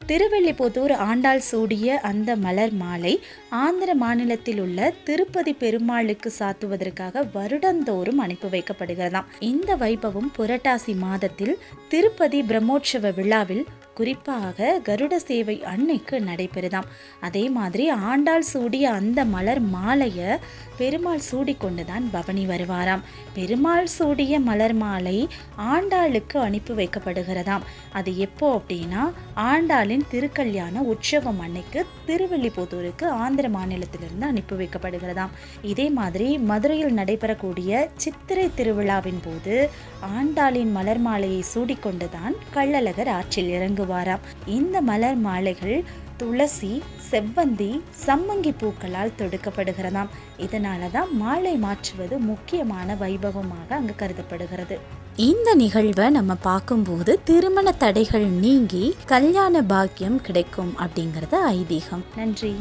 திருவெள்ளிபுத்தூர் ஆண்டாள் சூடிய அந்த மலர் மாலை ஆந்திர மாநிலத்தில் உள்ள திருப்பதி பெருமாளுக்கு சாத்துவதற்காக வருடந்தோறும் அனுப்பி வைக்கப்படுகிறதாம். இந்த வைபவம் புரட்டாசி மாதத்தில் திருப்பதி பிரம்மோற்சவ விழாவில் குறிப்பாக கருட சேவை அன்னைக்கு நடைபெறுதாம். அதே மாதிரி ஆண்டாள் சூடிய அந்த மலர் மாலையை பெருமாள் சூடிக்கொண்டுதான் பவனி வருவாராம். பெருமாள் சூடிய மலர் மாலை ஆண்டாளுக்கு அனுப்பி வைக்கப்படுகிறதாம். அது எப்போ அப்படின்னா ஆண்டாளின் திருக்கல்யாண உற்சவம் அன்னைக்கு திருவெள்ளிபுத்தூருக்கு ஆந்திர மாநிலத்திலிருந்து அனுப்பி வைக்கப்படுகிறதாம். இதே மாதிரி மதுரையில் நடைபெறக்கூடிய சித்திரை திருவிழாவின் போது ஆண்டாளின் மலர் மாலையை சூடிக்கொண்டுதான் கள்ளழகர் ஆற்றில் இறங்குவாராம். இந்த மலர் மாலைகள் துளசி, செவ்வந்தி, சம்மங்கி பூக்களால் தொடுக்கப்படுகிறதாம். இதனாலதான் மாலை மாற்றுவது முக்கியமான வைபவமாக அங்கு கருதப்படுகிறது. இந்த நிகழ்வை நம்ம பார்க்கும்போது திருமண தடைகள் நீங்கி கல்யாண பாக்கியம் கிடைக்கும் அப்படிங்கிறது ஐதீகம். நன்றி.